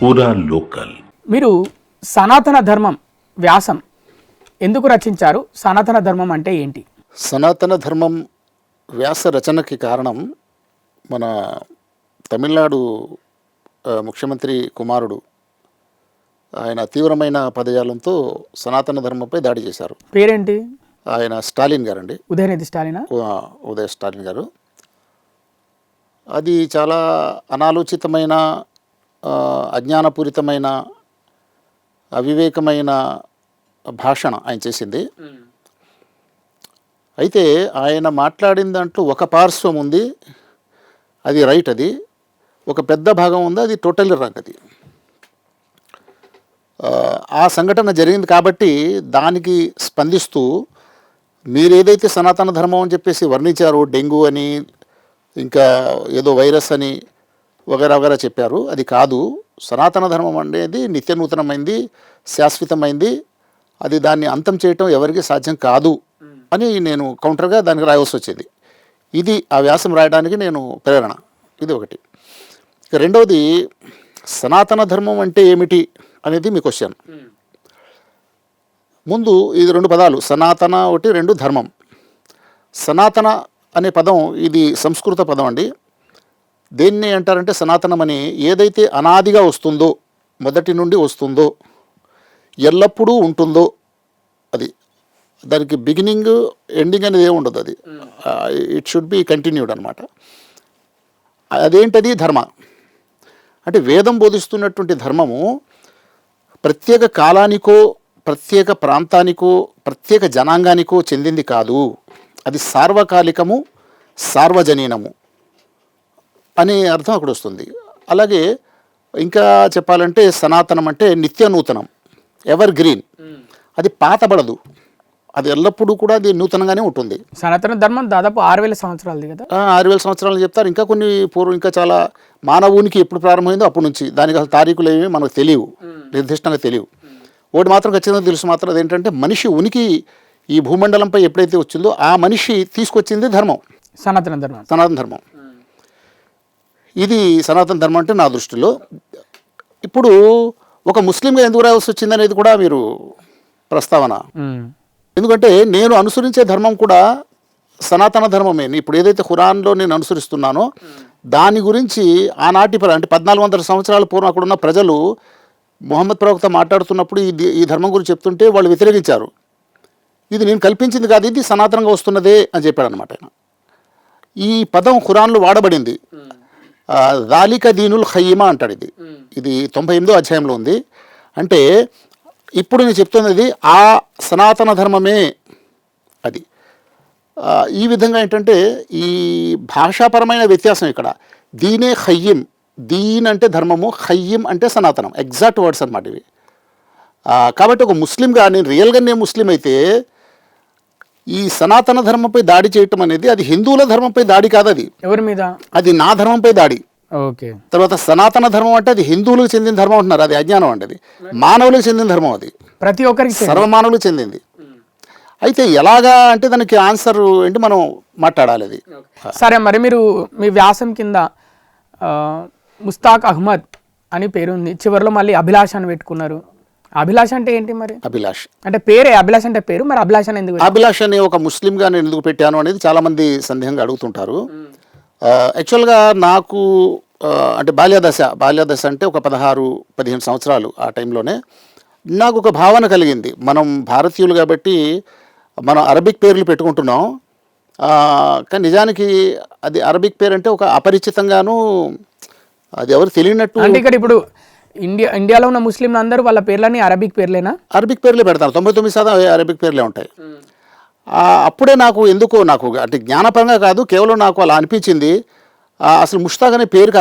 పూరా లోకల్. మీరు సనాతన ధర్మం వ్యాసం ఎందుకు రచించారు? సనాతన ధర్మం అంటే ఏంటి? సనాతన ధర్మం వ్యాస రచనకి కారణం మన తమిళనాడు ముఖ్యమంత్రి కుమారుడు ఆయన తీవ్రమైన పదజాలంతో సనాతన ధర్మంపై దాడి చేశారు. పేరేంటి? ఆయన స్టాలిన్ గారండి. ఉదయనిధి స్టాలినా? ఉదయ స్టాలిన్ గారు. అది చాలా అనాలోచితమైన అజ్ఞానపూరితమైన అవివేకమైన భాషణ ఆయన చేసింది. అయితే ఆయన మాట్లాడిన దాంట్లో ఒక పార్శ్వం ఉంది, అది రైట్, అది ఒక పెద్ద భాగం ఉంది, అది టోటల్లీ రాంగ్. అది ఆ సంఘటన జరిగింది కాబట్టి దానికి స్పందిస్తూ మీరు ఏదైతే సనాతన ధర్మం అని చెప్పేసి వర్ణించారో, డెంగ్యూ అని ఇంకా ఏదో వైరస్ అని వగైరా వగైరా చెప్పారు, అది కాదు. సనాతన ధర్మం అనేది నిత్యనూతనమైంది, శాశ్వతమైంది, అది దాన్ని అంతం చేయటం ఎవరికి సాధ్యం కాదు అని నేను కౌంటర్గా దానికి రాయవలసి వచ్చేది. ఇది ఆ వ్యాసం రాయడానికి నేను ప్రేరణ. ఇది ఒకటి. ఇక రెండవది, సనాతన ధర్మం అంటే ఏమిటి అనేది మీ క్వశ్చన్. ముందు ఇది రెండు పదాలు, సనాతన ఒకటి, రెండు ధర్మం. సనాతన అనే పదం ఇది సంస్కృత పదం అండి. దేన్ని అంటారంటే సనాతనం అని ఏదైతే అనాదిగా వస్తుందో, మొదటి నుండి వస్తుందో, ఎల్లప్పుడూ ఉంటుందో, అది దానికి బిగినింగ్ ఎండింగ్ అనేది ఏమి ఉండదు, అది ఇట్ షుడ్ బి కంటిన్యూడ్ అనమాట. అదేంటది? ధర్మ. అంటే వేదం బోధిస్తున్నటువంటి ధర్మము ప్రత్యేక కాలానికో, ప్రత్యేక ప్రాంతానికో, ప్రత్యేక జనాంగానికో చెందింది కాదు. అది సార్వకాలికము, సార్వజనీనము అనే అర్థం అక్కడ వస్తుంది. అలాగే ఇంకా చెప్పాలంటే సనాతనం అంటే నిత్య నూతనం, ఎవర్ గ్రీన్. అది పాతబడదు, అది ఎల్లప్పుడూ కూడా అది నూతనంగానే ఉంటుంది. సనాతన ధర్మం దాదాపు 6000 సంవత్సరాలది కదా. 6000 సంవత్సరాలు చెప్తారు. ఇంకా కొన్ని పూర్వం, ఇంకా చాలా మానవునికి ఎప్పుడు ప్రారంభమైందో అప్పటి నుంచి. దానికి అసలు తారీఖులు ఏమి మనకు తెలియవు, నిర్దిష్టంగా తెలియవు. ఒకటి మాత్రం ఖచ్చితంగా తెలుసు మాత్రం, అదేంటంటే మనిషి ఉనికి ఈ భూమండలంపై ఎప్పుడైతే వచ్చిందో ఆ మనిషి తీసుకొచ్చింది ధర్మం, సనాతన ధర్మం. సనాతన ధర్మం. ఇది సనాతన ధర్మం అంటే నా దృష్టిలో. ఇప్పుడు ఒక ముస్లింగా ఎందుకు రావాల్సి వచ్చింది అనేది కూడా మీరు ప్రస్తావన. ఎందుకంటే నేను అనుసరించే ధర్మం కూడా సనాతన ధర్మమే. ఇప్పుడు ఏదైతే ఖురాన్లో నేను అనుసరిస్తున్నానో దాని గురించి ఆనాటి అంటే 1400 సంవత్సరాల పూర్వం అక్కడున్న ప్రజలు ముహమ్మద్ ప్రవక్త మాట్లాడుతున్నప్పుడు ఈ ధర్మం గురించి చెప్తుంటే వాళ్ళు వ్యతిరేకించారు. ఇది నేను కల్పించింది కాదు, ఇది సనాతనంగా వస్తున్నదే అని చెప్పాడు అనమాట ఆయన. ఈ పదం ఖురాన్లో వాడబడింది. దాలిక దీనుల్ ఖయ్యిమా అంటాడు. ఇది 98వ అధ్యాయంలో ఉంది. అంటే ఇప్పుడు నేను చెప్తున్నది ఆ సనాతన ధర్మమే. అది ఈ విధంగా ఏంటంటే ఈ భాషాపరమైన వ్యత్యాసం ఇక్కడ. దీనే ఖయ్యిం, దీన్ అంటే ధర్మము, ఖయ్యిం అంటే సనాతనం, ఎగ్జాక్ట్ వర్డ్స్ అనమాట ఇవి. కాబట్టి ఒక ముస్లింగా నేను రియల్గా నేను ముస్లిం అయితే ఈ సనాతన ధర్మంపై దాడి చేయటం అనేది అది హిందువుల ధర్మంపై దాడి కాదు. అది ఎవరి మీద? అది నా ధర్మంపై దాడి. ఓకే. తర్వాత సనాతన ధర్మం అంటే అది హిందువులకు చెందిన ధర్మం అంటున్నారు, అది అజ్ఞానం అండి. అది మానవులకు చెందిన ధర్మం, అది ప్రతి ఒక్కరికి, సర్వమానవులకు చెందింది. అయితే ఎలాగా అంటే దానికి ఆన్సర్ ఏంటి మనం మాట్లాడాలి. అది సరే. మరి మీరు మీ వ్యాసం కింద ముస్తాక్ అహ్మద్ అని పేరు ఉంది, చివరిలో మళ్ళీ అభిలాష్ అని పెట్టుకున్నారు. అభిలాష్ అంటే ఏంటి మరి? అభిలాష్ అంటే పేరే, అభిలాష్ అంటే పేరు, మరి అభిలాష్ అని ఎందుకు? అభిలాష్ అని ఒక ముస్లింగా నేను ఎందుకు పెట్టాను అనేది చాలా మంది సందేహంగా అడుగుతుంటారు. యాక్చువల్గా నాకు అంటే బాల్యదశ అంటే ఒక 16-15 సంవత్సరాలు ఆ టైంలోనే నాకు ఒక భావన కలిగింది. మనం భారతీయులు కాబట్టి మనం అరబిక్ పేర్లు పెట్టుకుంటున్నాం, కానీ నిజానికి అది అరబిక్ పేరు అంటే ఒక అపరిచితంగాను, అది ఎవరు తెలియనట్టు. అంటే ఇక్కడ ఇప్పుడు ఇండియాలో ఉన్న ముస్లింలు అందరూ వాళ్ళ పేర్లని అరబిక్ పేర్లేనా? అరబిక్ పేర్లే పెడతారు. 99% అరబిక్ పేర్లే ఉంటాయి. అప్పుడే నాకు ఎందుకో, నాకు అంటే జ్ఞానపరంగా కాదు, కేవలం నాకు అలా అనిపించింది. అసలు ముష్తాక్ అనే పేరుకి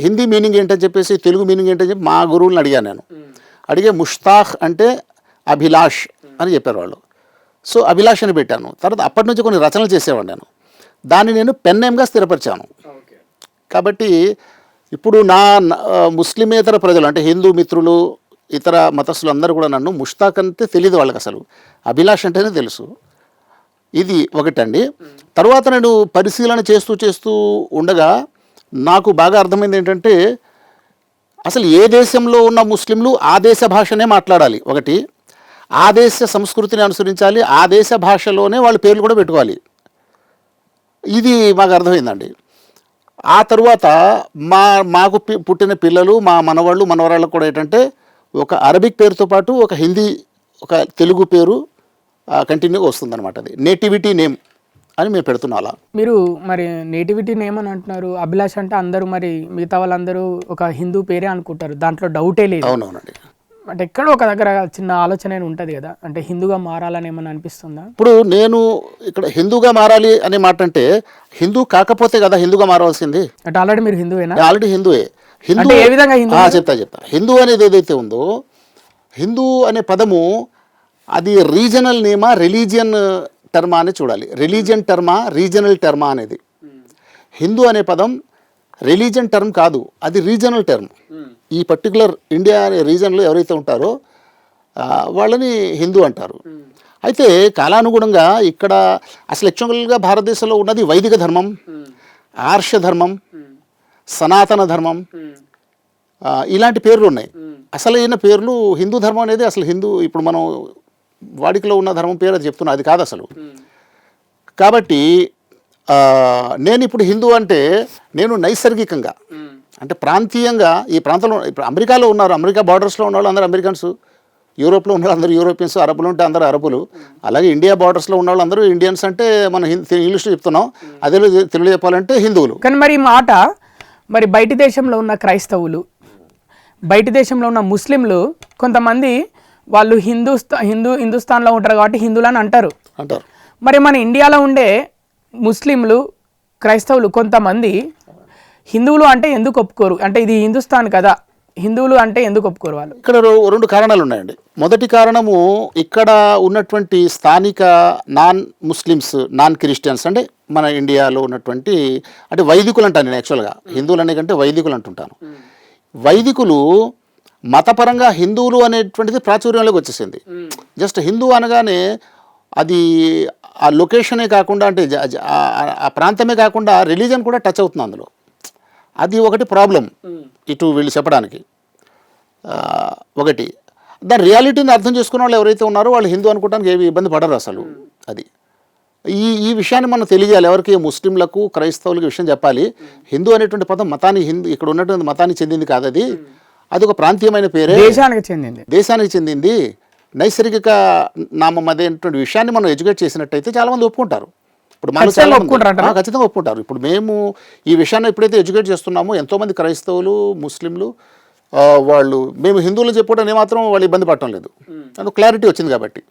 హిందీ మీనింగ్ ఏంటని చెప్పేసి, తెలుగు మీనింగ్ ఏంటని చెప్పి మా గురువులను అడిగాను నేను. అడిగే ముష్తాక్ అంటే అభిలాష్ అని చెప్పారు వాళ్ళు. సో అభిలాష్ అని పెట్టాను. తర్వాత అప్పటి నుంచి కొన్ని రచనలు చేసేవాడు నేను. దాన్ని నేను పెన్ నేమ్గా స్థిరపరిచాను. కాబట్టి ఇప్పుడు నా ముస్లిమేతర ప్రజలు అంటే హిందూ మిత్రులు, ఇతర మతస్థులు అందరూ కూడా నన్ను ముష్తాక్ అంటే తెలియదు వాళ్ళకి, అసలు అభిలాష్ అంటేనే తెలుసు. ఇది ఒకటండి. తర్వాత నేను పరిశీలన చేస్తూ ఉండగా నాకు బాగా అర్థమైంది ఏంటంటే అసలు ఏ దేశంలో ఉన్న ముస్లింలు ఆ దేశ భాషనే మాట్లాడాలి, ఒకటి ఆ దేశ సంస్కృతిని అనుసరించాలి, ఆ దేశ భాషలోనే వాళ్ళ పేర్లు కూడా పెట్టుకోవాలి. ఇది మాకు అర్థమైందండి. ఆ తరువాత మాకు పుట్టిన పిల్లలు, మా మనవాళ్ళు మనవరాళ్ళకు కూడా ఏంటంటే ఒక అరబిక్ పేరుతో పాటు ఒక హిందీ, ఒక తెలుగు పేరు కంటిన్యూగా వస్తుందన్నమాట. అది నేటివిటీ నేమ్ అని మేము పెడుతున్నాం. అలా మీరు మరి నేటివిటీ నేమ్ అని అంటున్నారు, అభిలాష్ అంటే అందరూ మరి మిగతా వాళ్ళందరూ ఒక హిందూ పేరే అనుకుంటారు, దాంట్లో డౌటే లేదు. అవునవునండి. అంటే ఎక్కడో ఒక దగ్గర చిన్న ఆలోచన ఉంటుంది కదా, అంటే హిందూగా మారాలని ఏమన్నా అనిపిస్తుందా? ఇప్పుడు నేను ఇక్కడ హిందూగా మారాలి అనే మాట అంటే హిందూ కాకపోతే కదా హిందూగా మారవలసింది. అంటే ఆల్రెడీ మీరు హిందూవేనా? ఆల్రెడీ హిందూయే. హిందూ అంటే ఏ విధంగా హిందూ? చెప్తా. హిందూ అనేది ఏదైతే ఉందో, హిందూ అనే పదము అది రీజనల్ నేమా రిలీజియన్ టర్మా అని చూడాలి. రిలీజియన్ టర్మా రీజనల్ టర్మా అనేది. హిందూ అనే పదం రిలీజియన్ టర్మ్ కాదు, అది రీజనల్ టర్మ్. ఈ పర్టికులర్ ఇండియా అనే రీజన్లో ఎవరైతే ఉంటారో వాళ్ళని హిందూ అంటారు. అయితే కాలానుగుణంగా ఇక్కడ అసలు యాక్చువల్గా భారతదేశంలో ఉన్నది వైదిక ధర్మం, ఆర్ష ధర్మం, సనాతన ధర్మం, ఇలాంటి పేర్లు ఉన్నాయి. అసలైన పేర్లు హిందూ ధర్మం అనేది అసలు హిందూ ఇప్పుడు మనం వాడికలో ఉన్న ధర్మం పేరు అది చెప్తున్నా, అది కాదు అసలు. కాబట్టి నేను ఇప్పుడు హిందూ అంటే నేను నైసర్గికంగా అంటే ప్రాంతీయంగా ఈ ప్రాంతంలో ఇప్పుడు అమెరికాలో ఉన్నారు, అమెరికా బార్డర్స్లో ఉన్న వాళ్ళు అందరూ అమెరికన్స్, యూరోప్లో ఉన్న అందరూ యూరోపియన్స్, అరబులు ఉంటే అందరూ అరబులు, అలాగే ఇండియా బార్డర్స్లో ఉన్న వాళ్ళు అందరూ ఇండియన్స్ అంటే మనం ఇంగ్లీష్లో చెప్తున్నాం, అదే తెలుగు చెప్పాలంటే హిందువులు. కానీ మరి ఈ మాట మరి బయటి దేశంలో ఉన్న క్రైస్తవులు, బయటి దేశంలో ఉన్న ముస్లింలు కొంతమంది వాళ్ళు హిందుస్థాన్లో ఉంటారు కాబట్టి హిందువులని అంటారు. మరి మన ఇండియాలో ఉండే ముస్లింలు క్రైస్తవులు కొంతమంది హిందువులు అంటే ఎందుకు ఒప్పుకోరు? అంటే ఇది హిందుస్థాన్ కదా, హిందువులు అంటే ఎందుకు ఒప్పుకోరు వాళ్ళు? ఇక్కడ రెండు కారణాలు ఉన్నాయండి. మొదటి కారణము ఇక్కడ ఉన్నటువంటి స్థానిక నాన్ ముస్లిమ్స్, నాన్ క్రిస్టియన్స్, అంటే మన ఇండియాలో ఉన్నటువంటి అంటే వైదికులు అంటాను నేను యాక్చువల్గా, హిందువులు అనే కంటే వైదికులు అంటుంటాను. వైదికులు మతపరంగా హిందువులు అనేటువంటిది ప్రాచుర్యంలోకి వచ్చేసింది. జస్ట్ హిందూ అనగానే అది ఆ లొకేషనే కాకుండా అంటే ఆ ప్రాంతమే కాకుండా రిలీజన్ కూడా టచ్ అవుతుంది అందులో. అది ఒకటి ప్రాబ్లం ఇటు వీళ్ళు చెప్పడానికి. ఒకటి దాని రియాలిటీని అర్థం చేసుకున్న వాళ్ళు ఎవరైతే ఉన్నారో వాళ్ళు హిందూ అనుకోవడానికి ఏమి ఇబ్బంది పడరు అసలు. అది ఈ విషయాన్ని మనం తెలియాలి ఎవరికి, ముస్లింలకు క్రైస్తవులకు విషయం చెప్పాలి. హిందూ అనేటువంటి పదం మతాన్ని ఇక్కడ ఉన్నటువంటి మతానికి చెందింది కాదు, అది ఒక ప్రాంతీయమైన పేరే, దేశానికి చెందింది, నైసర్గిక నామం అదేటువంటి విషయాన్ని మనం ఎడ్యుకేట్ చేసినట్టయితే చాలా మంది ఒప్పుకుంటారు. ఇప్పుడు మనం ఖచ్చితంగా ఒప్పుకుంటారు. ఇప్పుడు మేము ఈ విషయాన్ని ఎప్పుడైతే ఎడ్యుకేట్ చేస్తున్నామో ఎంతోమంది క్రైస్తవులు, ముస్లింలు వాళ్ళు మేము హిందువులు చెప్పుకోవడం ఏమాత్రం వాళ్ళు ఇబ్బంది పడటం లేదు, క్లారిటీ వచ్చింది కాబట్టి.